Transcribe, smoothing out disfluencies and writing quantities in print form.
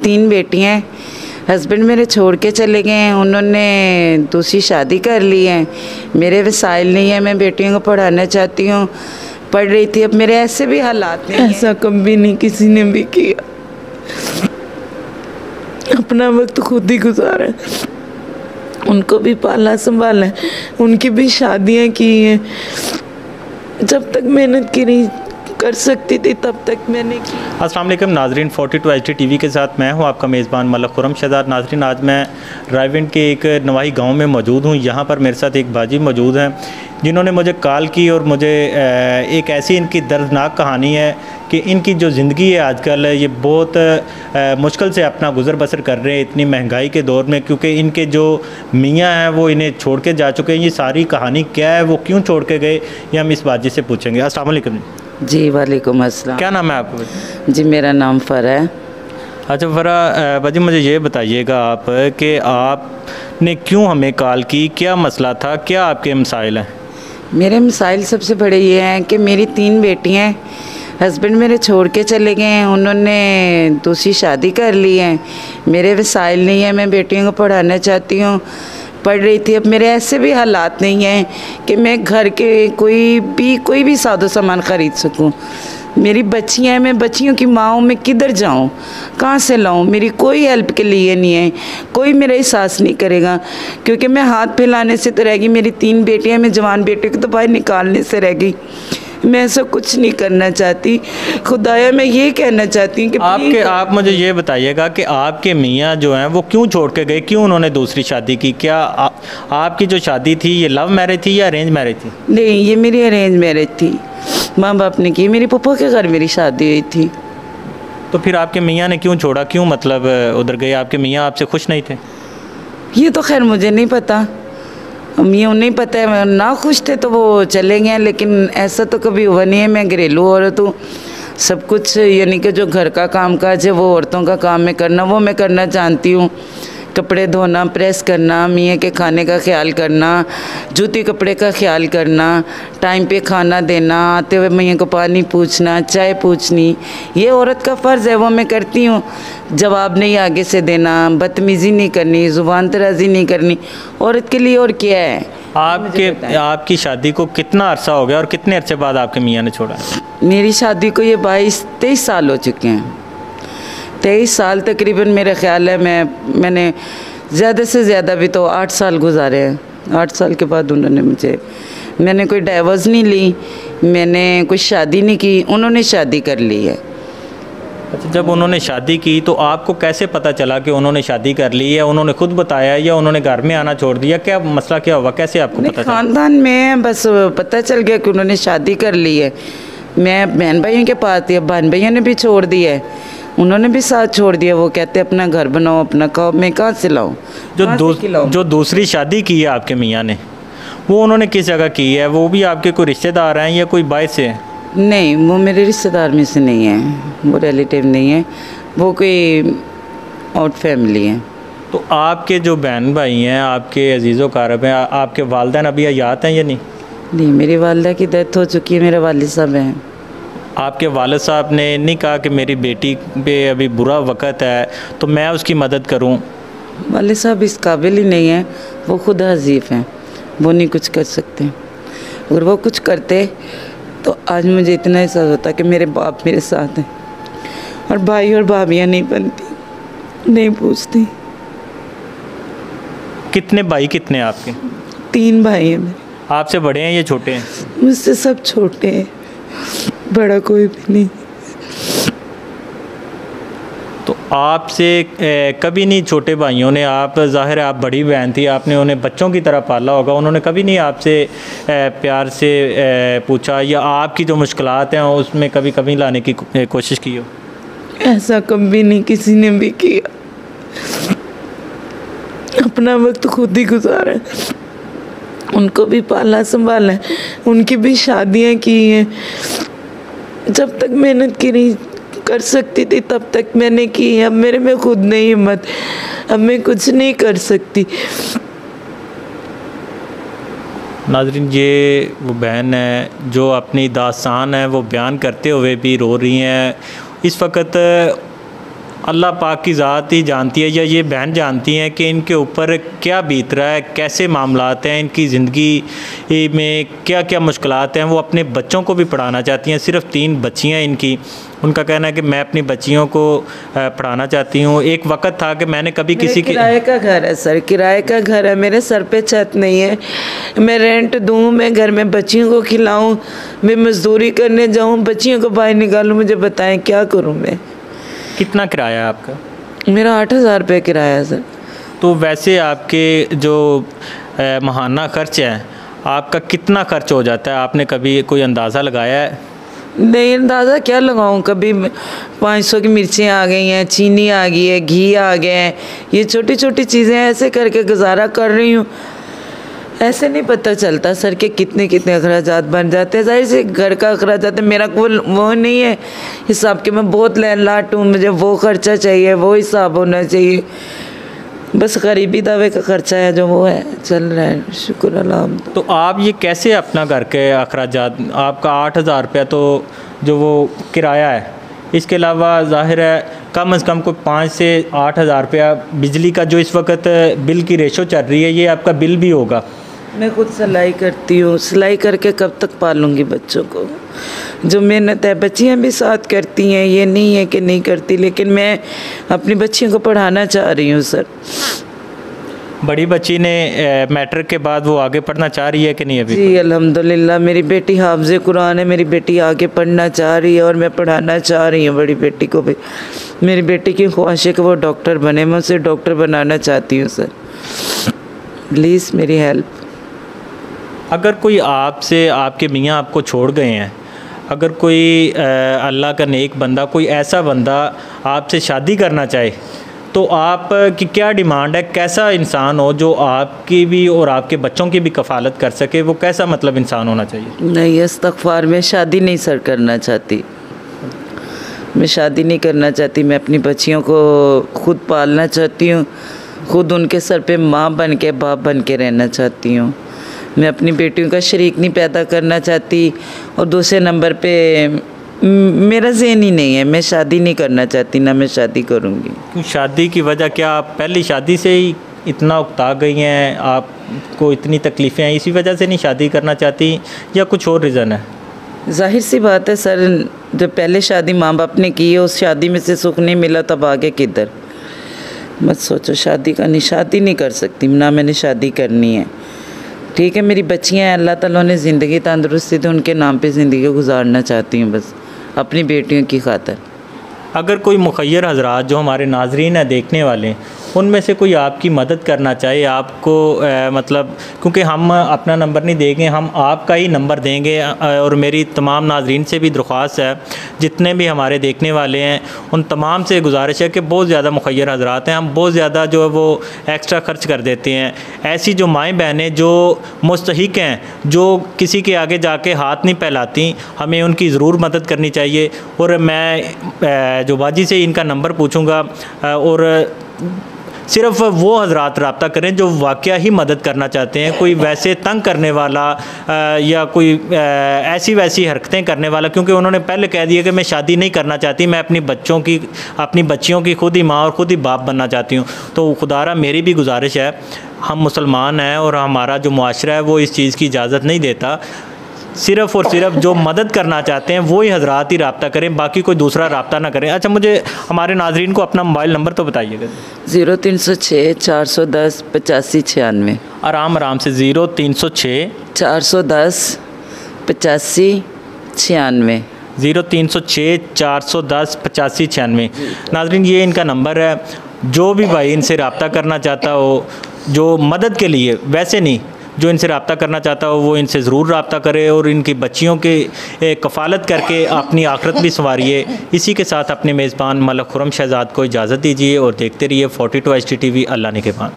3 बेटियां हैं। हस्बैंड मेरे छोड़ के चले गए हैं, उन्होंने दूसरी शादी कर ली है। मेरे वसाइल नहीं है, मैं बेटियों को पढ़ाना चाहती हूँ, पढ़ रही थी। अब मेरे ऐसे भी हालात नहीं, ऐसा कभी नहीं किसी ने भी किया। अपना वक्त खुद ही गुजारा है, उनको भी पाला संभाला है, उनकी भी शादियाँ की हैं। जब तक मेहनत की नहीं कर सकती थी तब तक मैंने की। अस्सलाम वालेकुम नाजरीन, 42 HD TV के साथ मैं हूं आपका मेज़बान मलक खुरम शहजाद। नाजरीन, आज मैं रायविंड के एक नवाही गांव में मौजूद हूं। यहां पर मेरे साथ एक बाजी मौजूद हैं जिन्होंने मुझे कॉल की और मुझे एक ऐसी इनकी दर्दनाक कहानी है कि इनकी जो ज़िंदगी है आजकल ये बहुत मुश्किल से अपना गुज़र बसर कर रहे हैं इतनी महंगाई के दौर में, क्योंकि इनके जो मियाँ हैं वो इन्हें छोड़ के जा चुके हैं। ये सारी कहानी क्या है, वो क्यों छोड़ के गए, ये हम इस बाजी से पूछेंगे। अस्सलाम वालेकुम जी। वालेकुम अस्सलाम। क्या नाम है आपका? जी मेरा नाम फ़रा है। अच्छा फ़रा बाजी, मुझे ये बताइएगा आप कि आपने क्यों हमें कॉल की, क्या मसला था, क्या आपके मसाइल हैं? मेरे मसाइल सबसे बड़े ये हैं कि मेरी 3 बेटियां हैं। हस्बैंड मेरे छोड़ के चले गए हैं, उन्होंने दूसरी शादी कर ली है। मेरे वसाइल नहीं है, मैं बेटियों को पढ़ाना चाहती हूँ, पढ़ रही थी। अब मेरे ऐसे भी हालात नहीं हैं कि मैं घर के कोई भी सादो सामान ख़रीद सकूं। मेरी बच्चियां हैं, मैं बच्चियों की माँ हूँ, मैं किधर जाऊँ, कहाँ से लाऊँ? मेरी कोई हेल्प के लिए नहीं है, कोई मेरा एहसास नहीं करेगा, क्योंकि मैं हाथ फैलाने से तो रह गई। मेरी 3 बेटियाँ, मैं जवान बेटे को तो बाहर निकालने से रह गई। मैं ऐसा कुछ नहीं करना चाहती। खुदाया मैं ये कहना चाहती हूँ कि आप मुझे ये बताइएगा कि आपके मियाँ जो हैं वो क्यों छोड़ के गए, क्यों उन्होंने दूसरी शादी की? क्या आपकी जो शादी थी ये लव मैरिज थी या अरेंज मैरिज थी? नहीं, ये मेरी अरेंज मैरिज थी, माँ बाप ने की। मेरी पप्पा के घर मेरी शादी हुई थी। तो फिर आपके मियाँ ने क्यों छोड़ा, क्यों मतलब उधर गए? आपके मियाँ आपसे खुश नहीं थे? ये तो खैर मुझे नहीं पता, ये नहीं पता है। ना खुश थे तो वो चले गए, लेकिन ऐसा तो कभी हुआ नहीं है। मैं घरेलू औरत हूँ, सब कुछ यानी कि जो घर का काम काज है वो औरतों का काम है करना, वो मैं करना जानती हूँ। कपड़े धोना, प्रेस करना, मियाँ के खाने का ख्याल करना, जूती कपड़े का ख्याल करना, टाइम पे खाना देना, आते हुए मियाँ को पानी पूछना, चाय पूछनी, ये औरत का फ़र्ज़ है, वो मैं करती हूँ। जवाब नहीं आगे से देना, बदतमीज़ी नहीं करनी, ज़ुबान दराज़ी नहीं करनी, औरत के लिए और क्या है? आपकी शादी को कितना अरसा हो गया और कितने अरसे बाद आपके मियाँ ने छोड़ा? मेरी शादी को ये 22-23 साल हो चुके हैं। 23 साल तकरीबन मेरा ख्याल है। मैंने ज़्यादा से ज़्यादा भी तो 8 साल गुजारे हैं। 8 साल के बाद मैंने कोई डाइवोर्स नहीं ली, मैंने कोई शादी नहीं की, उन्होंने शादी कर ली है। अच्छा, जब उन्होंने शादी की तो आपको कैसे पता चला कि उन्होंने शादी कर ली है? उन्होंने खुद बताया या उन्होंने घर में आना छोड़ दिया? क्या मसला क्या हुआ, कैसे आपको पता चला? ख़ानदान में बस पता चल गया कि उन्होंने शादी कर ली है। मैं बहन भाइयों के पास थी, अब बहन भाइयों ने भी छोड़ दिया है, उन्होंने भी साथ छोड़ दिया। वो कहते हैं अपना घर बनाओ, अपना खाओ, मैं कहाँ से लाऊँ? जो दूसरी शादी की है आपके मियाँ ने, वो उन्होंने किस जगह की है? वो भी आपके कोई रिश्तेदार हैं या कोई बाहर से? नहीं, वो मेरे रिश्तेदार में से नहीं है, वो रिलेटिव नहीं है, वो कोई आउट फैमिली है। तो आपके जो बहन भाई हैं, आपके अजीज़ो कारब हैं, आपके वालिदैन अभी हयात हैं या नहीं? नहीं, मेरी वालिदा की डेथ हो चुकी है, मेरे वालिद साहब हैं। आपके वालिद साहब ने नहीं कहा कि मेरी बेटी पे अभी बुरा वक़्त है तो मैं उसकी मदद करूं? वालिद साहब इस काबिल ही नहीं है, वो खुद हज़ीफ़ हैं, वो नहीं कुछ कर सकते। अगर वो कुछ करते तो आज मुझे इतना एहसास होता कि मेरे बाप मेरे साथ हैं, और भाई और भाभियाँ नहीं बनती, नहीं पूछती। कितने भाई कितने आपके? 3 भाई हैं मेरे। आपसे बड़े हैं या छोटे हैं? मुझसे सब छोटे हैं, बड़ा कोई भी नहीं। तो आपसे कभी नहीं छोटे भाइयों ने, आप ज़ाहिर है आप बड़ी बहन थी, आपने उन्हें बच्चों की तरह पाला होगा, उन्होंने कभी नहीं आपसे प्यार से पूछा या आपकी जो मुश्किलात हैं उसमें कभी कभी लाने की कोशिश की हो? ऐसा कभी नहीं किसी ने भी किया। अपना वक्त खुद ही गुजारा है, उनको भी पाला संभाला है, उनकी भी शादियाँ की हैं। जब तक मेहनत की नहीं कर सकती थी तब तक मैंने की। अब मेरे में खुद नहीं हिम्मत, अब मैं कुछ नहीं कर सकती। नाज़रीन, ये वो बहन है जो अपनी दास्तान है वो बयान करते हुए भी रो रही हैं। इस वक्त अल्लाह पाक की ज़ात ही जानती है या ये बहन जानती हैं कि इनके ऊपर क्या बीत रहा है, कैसे मामलात हैं, इनकी ज़िंदगी में क्या क्या मुश्किलात हैं। वो अपने बच्चों को भी पढ़ाना चाहती हैं। सिर्फ़ 3 बच्चियाँ इनकी। उनका कहना है कि मैं अपनी बच्चियों को पढ़ाना चाहती हूँ। एक वक्त था कि मैंने कभी किसी के किराए का घर है सर, किराए का घर है, मेरे सर पे छत नहीं है, मैं रेंट दूँ, मैं घर में बच्चियों को खिलाऊँ, मैं मजदूरी करने जाऊँ, बच्चियों को बाहर निकालूँ, मुझे बताएं क्या करूँ मैं। कितना किराया है आपका? मेरा 8,000 रुपये किराया है सर। तो वैसे आपके जो माहाना खर्च है, आपका कितना खर्च हो जाता है? आपने कभी कोई अंदाज़ा लगाया है? नहीं, अंदाज़ा क्या लगाऊं। कभी 500 की मिर्चें आ गई हैं, चीनी आ गई है, घी आ गए हैं, ये छोटी छोटी चीज़ें ऐसे करके गुजारा कर रही हूँ। ऐसे नहीं पता चलता सर कि कितने कितने अखराजात बन जाते हैं। जाहिर से घर का अखराजात है, मेरा कोई वो नहीं है हिसाब के, मैं बहुत लैंडलाट हूँ, मुझे वो खर्चा चाहिए, वो हिसाब होना चाहिए। बस गरीबी दावे का खर्चा है जो वो है, चल रहा है, शुक्र अल्लाह। तो आप ये कैसे अपना घर के अखराजात, आपका 8,000 रुपया तो जो वो किराया है, इसके अलावा ज़ाहिर है कम से कम कोई 5 से 8,000 रुपया बिजली का जो इस वक्त बिल की रेशो चल रही है, ये आपका बिल भी होगा। मैं खुद सिलाई करती हूँ, सिलाई करके कब तक पालूंगी बच्चों को। जो मेहनत है बच्चियाँ भी साथ करती हैं, ये नहीं है कि नहीं करती, लेकिन मैं अपनी बच्चियों को पढ़ाना चाह रही हूँ सर। बड़ी बच्ची ने मैट्रिक के बाद वो आगे पढ़ना चाह रही है कि नहीं अभी? जी अल्हम्दुलिल्लाह, मेरी बेटी हाफ़िज़ कुरान है, मेरी बेटी आगे पढ़ना चाह रही है और मैं पढ़ाना चाह रही हूँ बड़ी बेटी को भी। मेरी बेटी की ख्वाहिश है कि वो डॉक्टर बने, मैं उसे डॉक्टर बनाना चाहती हूँ सर, प्लीज़ मेरी हेल्प। अगर कोई आपसे, आपके मियाँ आपको छोड़ गए हैं, अगर कोई अल्लाह का नेक बंदा, कोई ऐसा बंदा आपसे शादी करना चाहे, तो आप की क्या डिमांड है? कैसा इंसान हो जो आपकी भी और आपके बच्चों की भी कफ़ालत कर सके? वो कैसा मतलब इंसान होना चाहिए? नहीं, इस्तग़फ़ार, मैं शादी नहीं सर करना चाहती, मैं शादी नहीं करना चाहती। मैं अपनी बच्चियों को खुद पालना चाहती हूँ, खुद उनके सर पे माँ बन के, बाप बन के रहना चाहती हूँ। मैं अपनी बेटियों का शरीक नहीं पैदा करना चाहती। और दूसरे नंबर पे मेरा ज़हन ही नहीं है, मैं शादी नहीं करना चाहती, ना मैं शादी करूँगी। क्यों शादी की वजह क्या? आप पहली शादी से ही इतना उकता गई हैं, आपको इतनी तकलीफ़ें हैं, इसी वजह से नहीं शादी करना चाहती या कुछ और रीज़न है? जाहिर सी बात है सर, जब पहले शादी माँ बाप ने की है, उस शादी में से सुख नहीं मिला, तब आगे किधर। मत सोचो शादी का, नहीं, शादी नहीं कर सकती, ना मैंने शादी करनी है। ठीक है, मेरी बच्चियाँ हैं, अल्लाह ताला ने ज़िंदगी तंदुरुस्ती दी, उनके नाम पे ज़िंदगी गुजारना चाहती हूँ बस, अपनी बेटियों की खातिर। अगर कोई मुखय्यर हज़रात जो हमारे नाज़रीन हैं, देखने वाले, उनमें से कोई आपकी मदद करना चाहे, आपको मतलब, क्योंकि हम अपना नंबर नहीं देंगे, हम आपका ही नंबर देंगे। और मेरी तमाम नाज़रीन से भी दरख्वास्त है, जितने भी हमारे देखने वाले हैं, उन तमाम से गुजारिश है कि बहुत ज़्यादा मुखय्यर हज़रात हैं, हम बहुत ज़्यादा जो है वो एक्स्ट्रा खर्च कर देते हैं। ऐसी जो माएँ बहनें जो मुस्तहिक हैं, जो किसी के आगे जाके हाथ नहीं फैलाती, हमें उनकी ज़रूर मदद करनी चाहिए। और मैं जो बाजी से इनका नंबर पूछूँगा, और सिर्फ वो हजरात रब्ता करें जो वाकया ही मदद करना चाहते हैं। कोई वैसे तंग करने वाला या कोई ऐसी वैसी हरकतें करने वाला, क्योंकि उन्होंने पहले कह दिया कि मैं शादी नहीं करना चाहती, मैं अपनी बच्चियों की खुद ही माँ और खुद ही बाप बनना चाहती हूँ। तो खुदारा मेरी भी गुजारिश है, हम मुसलमान हैं और हमारा जो मुआशरा है वो इस चीज़ की इजाज़त नहीं देता। सिर्फ़ और सिर्फ जो मदद करना चाहते हैं वही हजरात ही रब्ता करें, बाकी कोई दूसरा रब्ता ना करें। अच्छा, मुझे हमारे नाजरीन को अपना मोबाइल नंबर तो बताइएगा। 0306 410 85 96। आराम से 0306 410 85 96। 0306 410 85 96। नाजरीन, ये इनका नंबर है। जो भी भाई इनसे रब्ता करना चाहता हो, जो मदद के लिए, वैसे नहीं, जो इनसे रब्ता करना चाहता हो वो इनसे ज़रूर रब्ता करे और इनकी बच्चियों के कफ़ालत करके अपनी आखिरत भी संवारिए। इसी के साथ अपने मेज़बान मलक खुरम शहज़ाद को इजाज़त दीजिए और देखते रहिए 42 HT TV। अल्लाह निगहबान।